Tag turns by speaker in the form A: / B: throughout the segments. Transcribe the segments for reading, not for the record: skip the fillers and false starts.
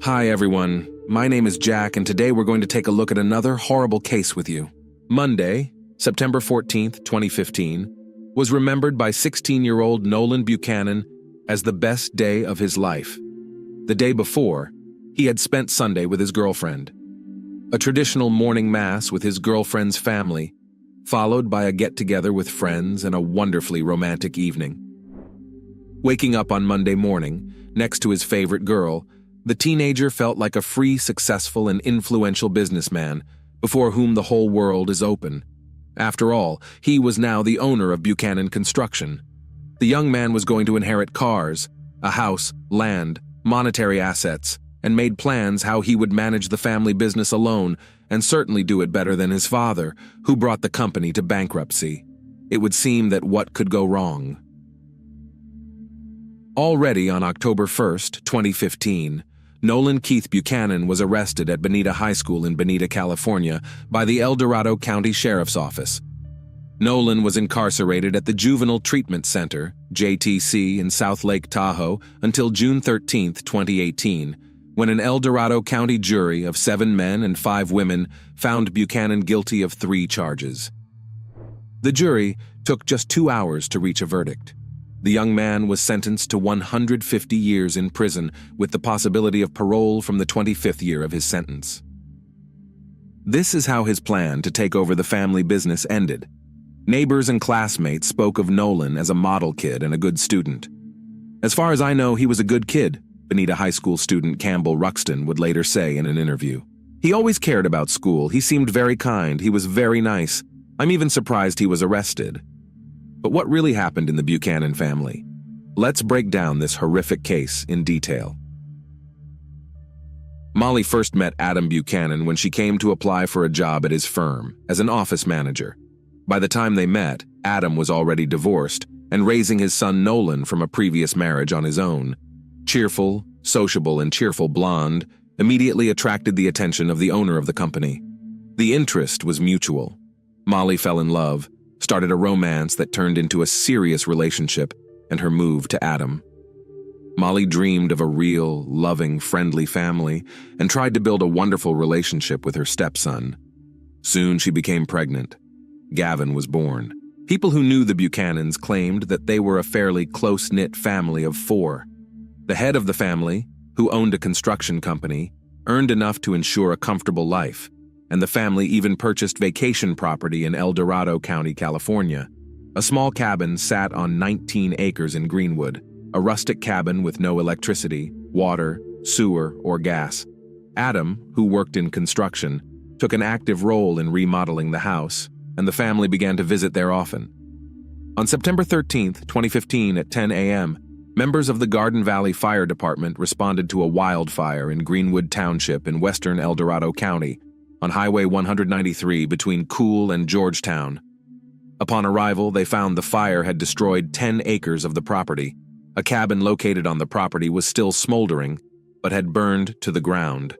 A: Hi everyone, my name is Jack and today we're going to take a look at another horrible case with you. Monday, September 14th, 2015, was remembered by 16-year-old Nolan Buchanan as the best day of his life. The day before, he had spent Sunday with his girlfriend. A traditional morning mass with his girlfriend's family, followed by a get-together with friends and a wonderfully romantic evening. Waking up on Monday morning, next to his favorite girl, the teenager felt like a free, successful, and influential businessman before whom the whole world is open. After all, he was now the owner of Buchanan Construction. The young man was going to inherit cars, a house, land, monetary assets, and made plans how he would manage the family business alone and certainly do it better than his father, who brought the company to bankruptcy. It would seem that what could go wrong? Already on October 1st, 2015, Nolan Keith Buchanan was arrested at Bonita High School in Bonita, California, by the El Dorado County Sheriff's Office. Nolan was incarcerated at the Juvenile Treatment Center, JTC, in South Lake Tahoe until June 13, 2018, when an El Dorado County jury of 7 men and 5 women found Buchanan guilty of 3 charges. The jury took just 2 hours to reach a verdict. The young man was sentenced to 150 years in prison with the possibility of parole from the 25th year of his sentence. This is how his plan to take over the family business ended. Neighbors and classmates spoke of Nolan as a model kid and a good student. "As far as I know, he was a good kid," Bonita High School student Campbell Ruxton would later say in an interview. "He always cared about school. He seemed very kind. He was very nice. I'm even surprised he was arrested." But what really happened in the Buchanan family? Let's break down this horrific case in detail. Molly first met Adam Buchanan when she came to apply for a job at his firm as an office manager. By the time they met, Adam was already divorced and raising his son Nolan from a previous marriage on his own. Cheerful, sociable, and cheerful blonde immediately attracted the attention of the owner of the company. The interest was mutual. Molly fell in love, started a romance that turned into a serious relationship, and her move to Adam. Molly dreamed of a real, loving, friendly family and tried to build a wonderful relationship with her stepson. Soon she became pregnant. Gavin was born. People who knew the Buchanans claimed that they were a fairly close-knit family of 4. The head of the family, who owned a construction company, earned enough to ensure a comfortable life, and the family even purchased vacation property in El Dorado County, California. A small cabin sat on 19 acres in Greenwood, a rustic cabin with no electricity, water, sewer, or gas. Adam, who worked in construction, took an active role in remodeling the house, and the family began to visit there often. On September 13, 2015 at 10 a.m., members of the Garden Valley Fire Department responded to a wildfire in Greenwood Township in western El Dorado County, on Highway 193 between Cool and Georgetown. Upon arrival, they found the fire had destroyed 10 acres of the property. A cabin located on the property was still smoldering, but had burned to the ground.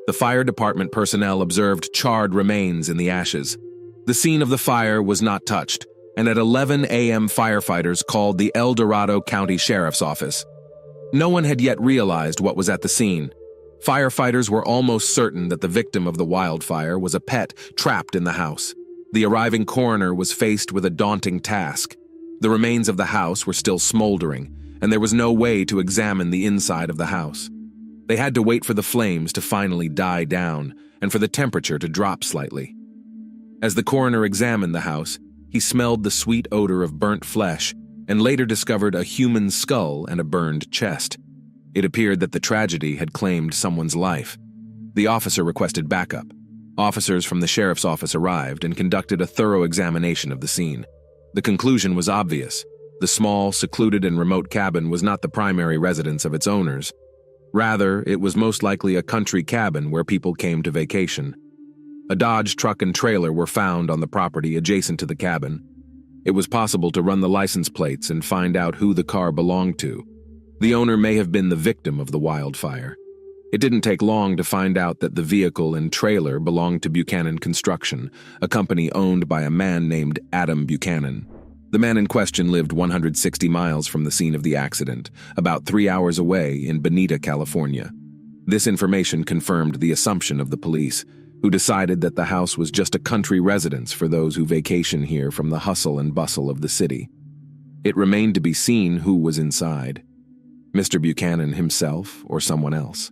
A: The fire department personnel observed charred remains in the ashes. The scene of the fire was not touched, and at 11 a.m. firefighters called the El Dorado County Sheriff's Office. No one had yet realized what was at the scene. Firefighters were almost certain that the victim of the wildfire was a pet trapped in the house. The arriving coroner was faced with a daunting task. The remains of the house were still smoldering, and there was no way to examine the inside of the house. They had to wait for the flames to finally die down and for the temperature to drop slightly. As the coroner examined the house, he smelled the sweet odor of burnt flesh and later discovered a human skull and a burned chest. It appeared that the tragedy had claimed someone's life. The officer requested backup. Officers from the sheriff's office arrived and conducted a thorough examination of the scene. The conclusion was obvious. The small, secluded, and remote cabin was not the primary residence of its owners. Rather, it was most likely a country cabin where people came to vacation. A Dodge truck and trailer were found on the property adjacent to the cabin. It was possible to run the license plates and find out who the car belonged to. The owner may have been the victim of the wildfire. It didn't take long to find out that the vehicle and trailer belonged to Buchanan Construction, a company owned by a man named Adam Buchanan. The man in question lived 160 miles from the scene of the accident, about 3 hours away in Bonita, California. This information confirmed the assumption of the police, who decided that the house was just a country residence for those who vacation here from the hustle and bustle of the city. It remained to be seen who was inside, Mr. Buchanan himself or someone else.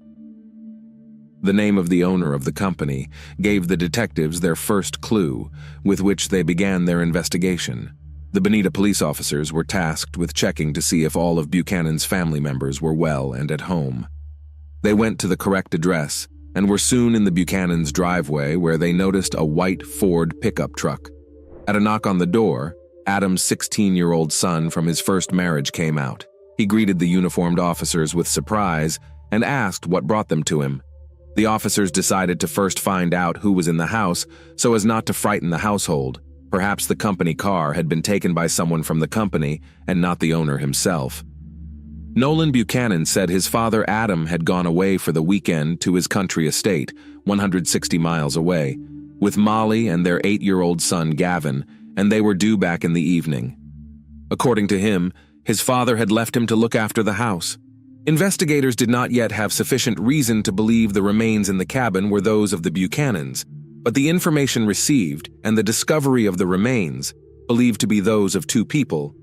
A: The name of the owner of the company gave the detectives their first clue, with which they began their investigation. The Bonita police officers were tasked with checking to see if all of Buchanan's family members were well and at home. They went to the correct address and were soon in the Buchanan's driveway, where they noticed a white Ford pickup truck. At a knock on the door, Adam's 16-year-old son from his first marriage came out. He greeted the uniformed officers with surprise and asked what brought them to him. The officers decided to first find out who was in the house so as not to frighten the household. Perhaps the company car had been taken by someone from the company and not the owner himself. Nolan Buchanan said his father Adam had gone away for the weekend to his country estate, 160 miles away, with Molly and their 8-year-old son Gavin, and they were due back in the evening. According to him, his father had left him to look after the house. Investigators did not yet have sufficient reason to believe the remains in the cabin were those of the Buchanans, but the information received and the discovery of the remains, believed to be those of 2 people,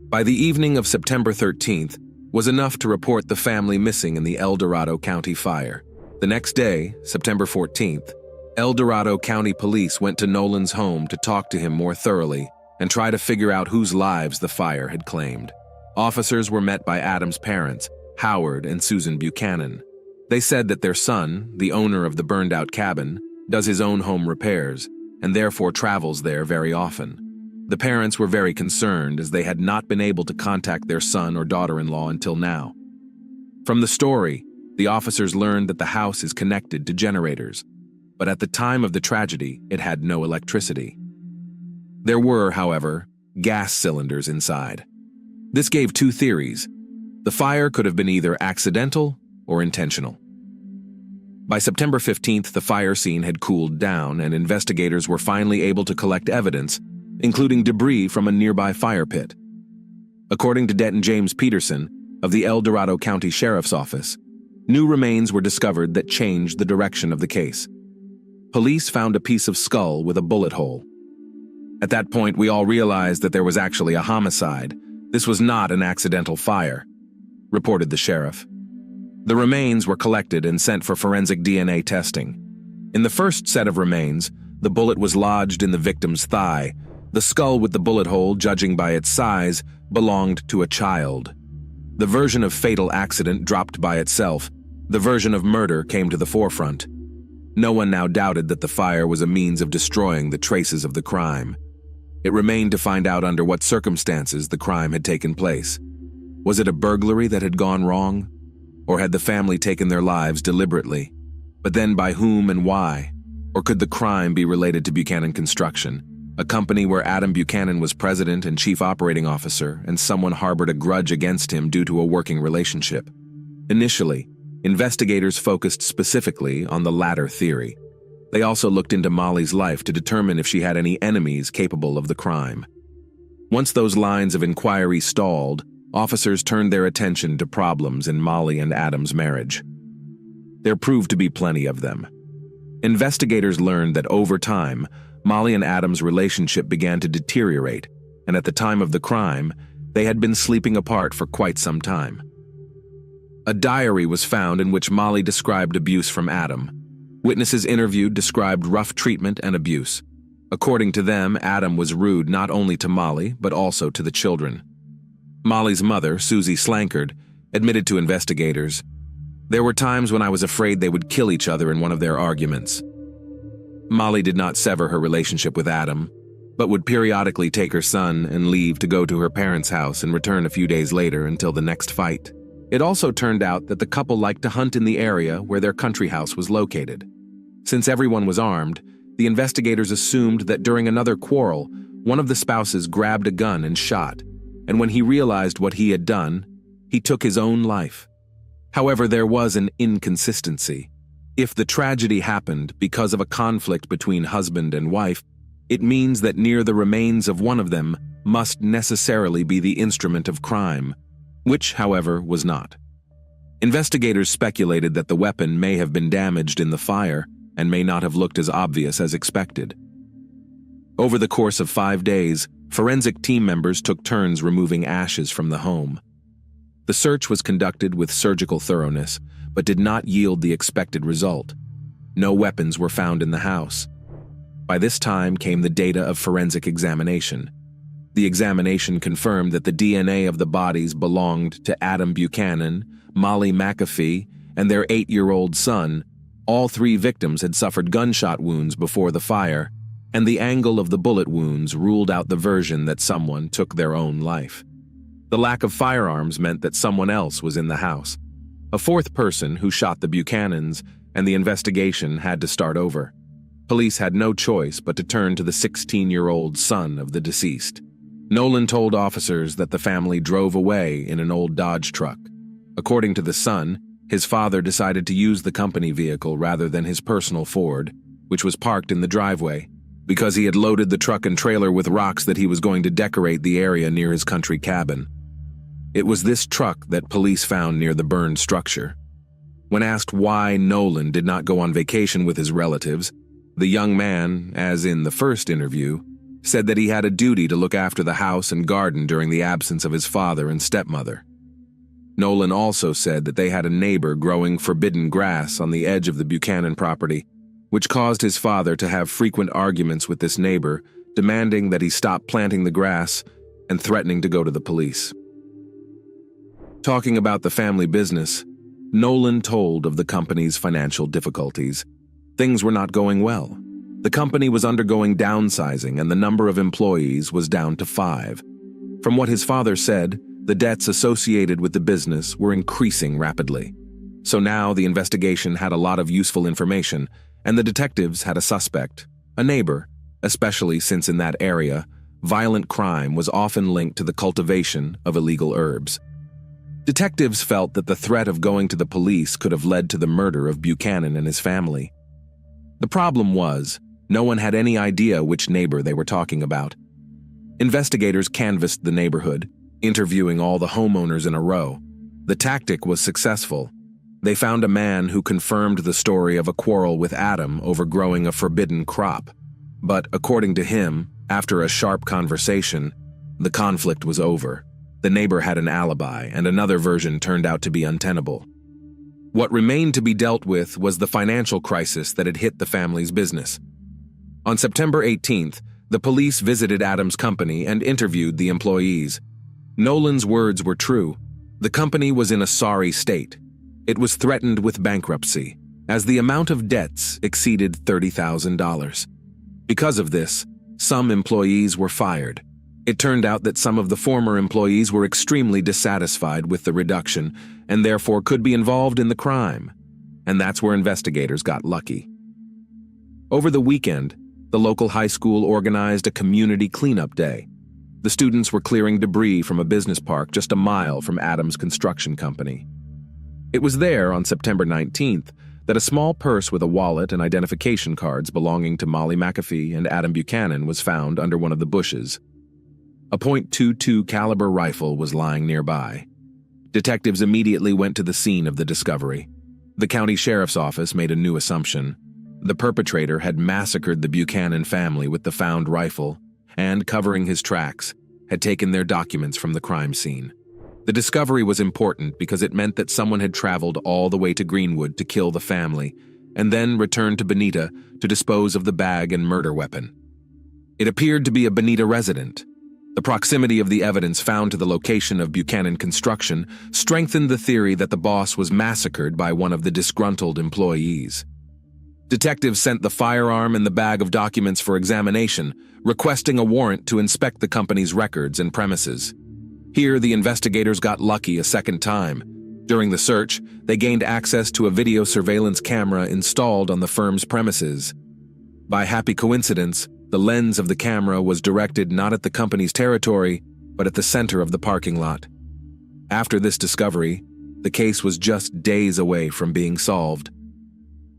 A: by the evening of September 13th, was enough to report the family missing in the El Dorado County fire. The next day, September 14th, El Dorado County Police went to Nolan's home to talk to him more thoroughly and try to figure out whose lives the fire had claimed. Officers were met by Adam's parents, Howard and Susan Buchanan. They said that their son, the owner of the burned-out cabin, does his own home repairs and therefore travels there very often. The parents were very concerned, as they had not been able to contact their son or daughter-in-law until now. From the story, the officers learned that the house is connected to generators, but at the time of the tragedy, it had no electricity. There were, however, gas cylinders inside. This gave 2 theories. The fire could have been either accidental or intentional. By September 15th, the fire scene had cooled down, and investigators were finally able to collect evidence, including debris from a nearby fire pit. According to Denton James Peterson of the El Dorado County Sheriff's Office, new remains were discovered that changed the direction of the case. Police found a piece of skull with a bullet hole. At that point, we all realized that there was actually a homicide. This was not an accidental fire, reported the sheriff. The remains were collected and sent for forensic DNA testing. In the first set of remains, the bullet was lodged in the victim's thigh. The skull with the bullet hole, judging by its size, belonged to a child. The version of fatal accident dropped by itself. The version of murder came to the forefront. No one now doubted that the fire was a means of destroying the traces of the crime. It remained to find out under what circumstances the crime had taken place. Was it a burglary that had gone wrong? Or had the family taken their lives deliberately? But then by whom and why? Or could the crime be related to Buchanan Construction, a company where Adam Buchanan was president and chief operating officer, and someone harbored a grudge against him due to a working relationship? Initially, investigators focused specifically on the latter theory. They also looked into Molly's life to determine if she had any enemies capable of the crime. Once those lines of inquiry stalled, officers turned their attention to problems in Molly and Adam's marriage. There proved to be plenty of them. Investigators learned that over time, Molly and Adam's relationship began to deteriorate, and at the time of the crime, they had been sleeping apart for quite some time. A diary was found in which Molly described abuse from Adam. Witnesses interviewed described rough treatment and abuse. According to them, Adam was rude not only to Molly, but also to the children. Molly's mother, Susie Slankard, admitted to investigators, "There were times when I was afraid they would kill each other in one of their arguments." Molly did not sever her relationship with Adam, but would periodically take her son and leave to go to her parents' house and return a few days later until the next fight. It also turned out that the couple liked to hunt in the area where their country house was located. Since everyone was armed, the investigators assumed that during another quarrel, one of the spouses grabbed a gun and shot, and when he realized what he had done, he took his own life. However, there was an inconsistency. If the tragedy happened because of a conflict between husband and wife, it means that near the remains of one of them must necessarily be the instrument of crime, which, however, was not. Investigators speculated that the weapon may have been damaged in the fire and may not have looked as obvious as expected. Over the course of 5 days, forensic team members took turns removing ashes from the home. The search was conducted with surgical thoroughness, but did not yield the expected result. No weapons were found in the house. By this time came the data of forensic examination. The examination confirmed that the DNA of the bodies belonged to Adam Buchanan, Molly McAfee, and their 8-year-old son. All 3 victims had suffered gunshot wounds before the fire, and the angle of the bullet wounds ruled out the version that someone took their own life. The lack of firearms meant that someone else was in the house, a 4th person who shot the Buchanans, and the investigation had to start over. Police had no choice but to turn to the 16-year-old son of the deceased. Nolan told officers that the family drove away in an old Dodge truck. According to the son, his father decided to use the company vehicle rather than his personal Ford, which was parked in the driveway, because he had loaded the truck and trailer with rocks that he was going to decorate the area near his country cabin. It was this truck that police found near the burned structure. When asked why Nolan did not go on vacation with his relatives, the young man, as in the first interview, said that he had a duty to look after the house and garden during the absence of his father and stepmother. Nolan also said that they had a neighbor growing forbidden grass on the edge of the Buchanan property, which caused his father to have frequent arguments with this neighbor, demanding that he stop planting the grass and threatening to go to the police. Talking about the family business, Nolan told of the company's financial difficulties. Things were not going well. The company was undergoing downsizing and the number of employees was down to 5. From what his father said, the debts associated with the business were increasing rapidly. So now the investigation had a lot of useful information, and the detectives had a suspect, a neighbor, especially since in that area, violent crime was often linked to the cultivation of illegal herbs. Detectives felt that the threat of going to the police could have led to the murder of Buchanan and his family. The problem was, no one had any idea which neighbor they were talking about. Investigators canvassed the neighborhood, interviewing all the homeowners in a row. The tactic was successful. They found a man who confirmed the story of a quarrel with Adam over growing a forbidden crop. But according to him, after a sharp conversation, the conflict was over. The neighbor had an alibi, and another version turned out to be untenable. What remained to be dealt with was the financial crisis that had hit the family's business. On September 18th, the police visited Adam's company and interviewed the employees. Nolan's words were true. The company was in a sorry state. It was threatened with bankruptcy, as the amount of debts exceeded $30,000. Because of this, some employees were fired. It turned out that some of the former employees were extremely dissatisfied with the reduction and therefore could be involved in the crime. And that's where investigators got lucky. Over the weekend, the local high school organized a community cleanup day. The students were clearing debris from a business park just a mile from Adam's construction company. It was there on September 19th that a small purse with a wallet and identification cards belonging to Molly McAfee and Adam Buchanan was found under one of the bushes. A .22 caliber rifle was lying nearby. Detectives immediately went to the scene of the discovery. The county sheriff's office made a new assumption. The perpetrator had massacred the Buchanan family with the found rifle and, covering his tracks, had taken their documents from the crime scene. The discovery was important because it meant that someone had traveled all the way to Greenwood to kill the family and then returned to Bonita to dispose of the bag and murder weapon. It appeared to be a Bonita resident. The proximity of the evidence found to the location of Buchanan construction strengthened the theory that the boss was massacred by one of the disgruntled employees. Detectives sent the firearm and the bag of documents for examination, requesting a warrant to inspect the company's records and premises. Here, the investigators got lucky a second time. During the search, they gained access to a video surveillance camera installed on the firm's premises. By happy coincidence, the lens of the camera was directed not at the company's territory, but at the center of the parking lot. After this discovery, the case was just days away from being solved.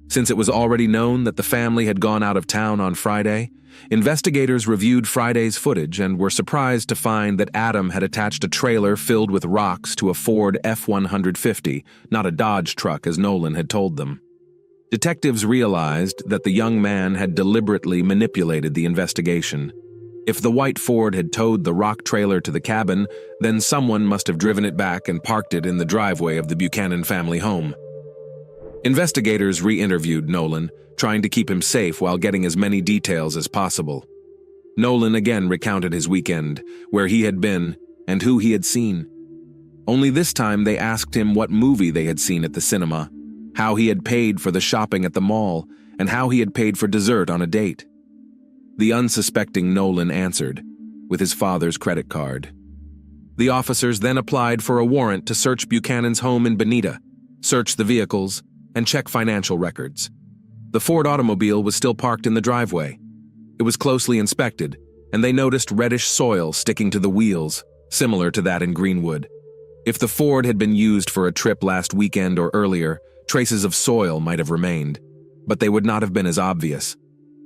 A: Since it was already known that the family had gone out of town on Friday, investigators reviewed Friday's footage and were surprised to find that Adam had attached a trailer filled with rocks to a Ford F-150, not a Dodge truck as Nolan had told them. Detectives realized that the young man had deliberately manipulated the investigation. If the white Ford had towed the rock trailer to the cabin, then someone must have driven it back and parked it in the driveway of the Buchanan family home. Investigators re-interviewed Nolan, trying to keep him safe while getting as many details as possible. Nolan again recounted his weekend, where he had been, and who he had seen. Only this time they asked him what movie they had seen at the cinema, how he had paid for the shopping at the mall, and how he had paid for dessert on a date. The unsuspecting Nolan answered, with his father's credit card. The officers then applied for a warrant to search Buchanan's home in Bonita, search the vehicles, and check financial records. The Ford automobile was still parked in the driveway. It was closely inspected, and they noticed reddish soil sticking to the wheels, similar to that in Greenwood. If the Ford had been used for a trip last weekend or earlier, traces of soil might have remained, but they would not have been as obvious.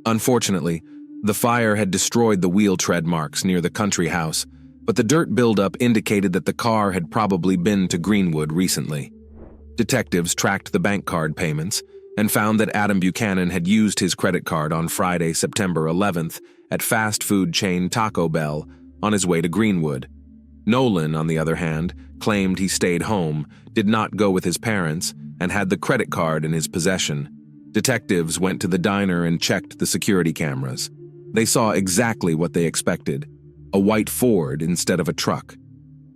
A: Unfortunately, the fire had destroyed the wheel tread marks near the country house, but the dirt buildup indicated that the car had probably been to Greenwood recently. Detectives tracked the bank card payments and found that Adam Buchanan had used his credit card on Friday, September 11th, at fast food chain Taco Bell on his way to Greenwood. Nolan, on the other hand, claimed he stayed home, did not go with his parents, and had the credit card in his possession. Detectives went to the diner and checked the security cameras. They saw exactly what they expected, a white Ford instead of a truck.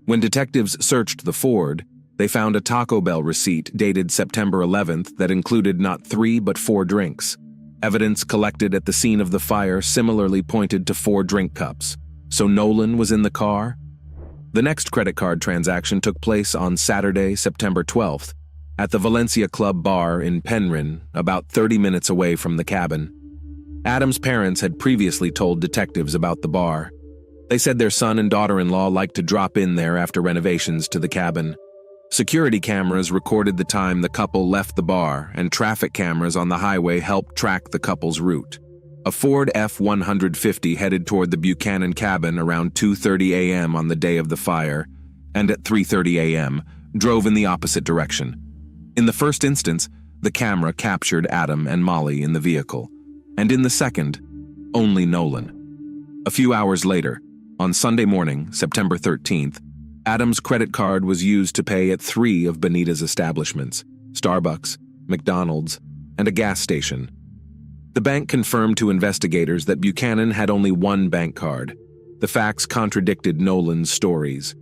A: When detectives searched the Ford, they found a Taco Bell receipt dated September 11th that included not 3 but 4 drinks. Evidence collected at the scene of the fire similarly pointed to 4 drink cups. So Nolan was in the car? The next credit card transaction took place on Saturday, September 12th, at the Valencia Club bar in Penryn, about 30 minutes away from the cabin. Adam's parents had previously told detectives about the bar. They said their son and daughter-in-law liked to drop in there after renovations to the cabin. Security cameras recorded the time the couple left the bar, and traffic cameras on the highway helped track the couple's route. A Ford F-150 headed toward the Buchanan cabin around 2:30 a.m. on the day of the fire, and at 3:30 a.m. drove in the opposite direction. In the first instance, the camera captured Adam and Molly in the vehicle, and in the second, only Nolan. A few hours later, on Sunday morning, September 13th, Adam's credit card was used to pay at 3 of Bonita's establishments, Starbucks, McDonald's, and a gas station. The bank confirmed to investigators that Buchanan had only 1 bank card. The facts contradicted Nolan's stories.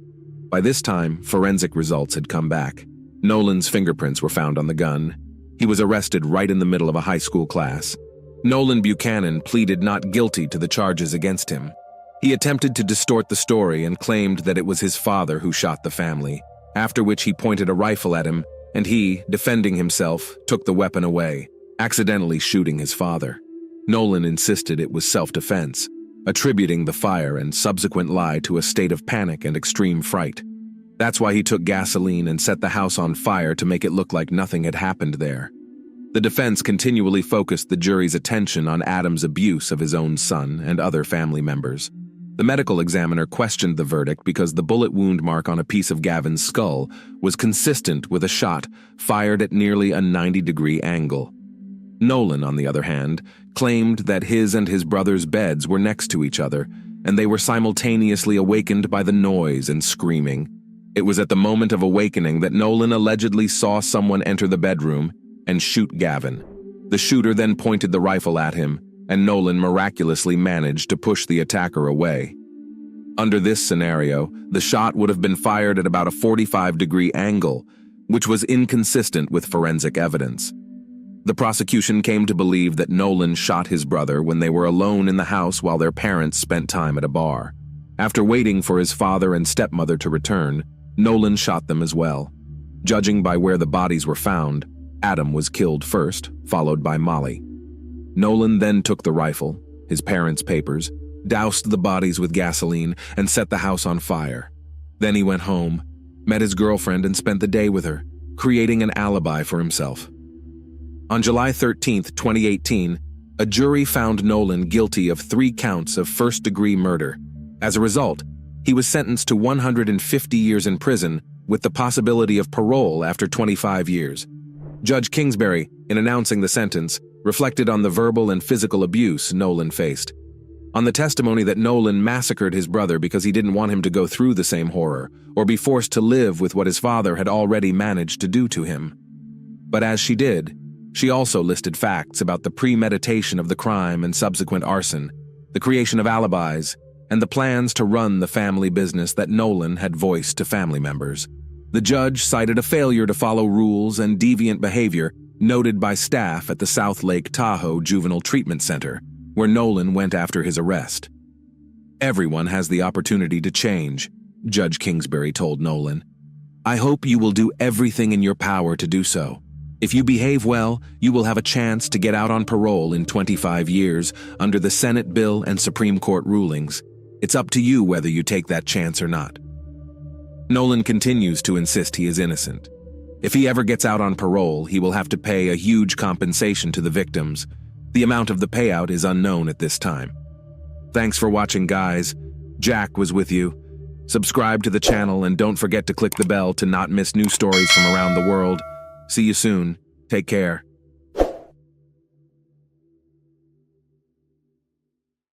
A: By this time, forensic results had come back. Nolan's fingerprints were found on the gun. He was arrested right in the middle of a high school class. Nolan Buchanan pleaded not guilty to the charges against him. He attempted to distort the story and claimed that it was his father who shot the family, after which he pointed a rifle at him, and he, defending himself, took the weapon away, accidentally shooting his father. Nolan insisted it was self-defense, attributing the fire and subsequent lie to a state of panic and extreme fright. That's why he took gasoline and set the house on fire to make it look like nothing had happened there. The defense continually focused the jury's attention on Adam's abuse of his own son and other family members. The medical examiner questioned the verdict because the bullet wound mark on a piece of Gavin's skull was consistent with a shot fired at nearly a 90-degree angle. Nolan, on the other hand, claimed that his and his brother's beds were next to each other, and they were simultaneously awakened by the noise and screaming. It was at the moment of awakening that Nolan allegedly saw someone enter the bedroom and shoot Gavin. The shooter then pointed the rifle at him, and Nolan miraculously managed to push the attacker away. Under this scenario, the shot would have been fired at about a 45-degree angle, which was inconsistent with forensic evidence. The prosecution came to believe that Nolan shot his brother when they were alone in the house while their parents spent time at a bar. After waiting for his father and stepmother to return, Nolan shot them as well. Judging by where the bodies were found, Adam was killed first, followed by Molly. Nolan then took the rifle, his parents' papers, doused the bodies with gasoline, and set the house on fire. Then he went home, met his girlfriend, and spent the day with her, creating an alibi for himself. On July 13, 2018, a jury found Nolan guilty of 3 counts of first-degree murder. As a result, he was sentenced to 150 years in prison with the possibility of parole after 25 years. Judge Kingsbury, in announcing the sentence, reflected on the verbal and physical abuse Nolan faced. On the testimony that Nolan massacred his brother because he didn't want him to go through the same horror or be forced to live with what his father had already managed to do to him. But as she did, she also listed facts about the premeditation of the crime and subsequent arson, the creation of alibis, and the plans to run the family business that Nolan had voiced to family members. The judge cited a failure to follow rules and deviant behavior noted by staff at the South Lake Tahoe Juvenile Treatment Center, where Nolan went after his arrest. "Everyone has the opportunity to change," Judge Kingsbury told Nolan. "I hope you will do everything in your power to do so. If you behave well, you will have a chance to get out on parole in 25 years under the Senate bill and Supreme Court rulings. It's up to you whether you take that chance or not." Nolan continues to insist he is innocent. If he ever gets out on parole, he will have to pay a huge compensation to the victims. The amount of the payout is unknown at this time. Thanks for watching, guys. Jack was with you. Subscribe to the channel and don't forget to click the bell to not miss new stories from around the world. See you soon. Take care.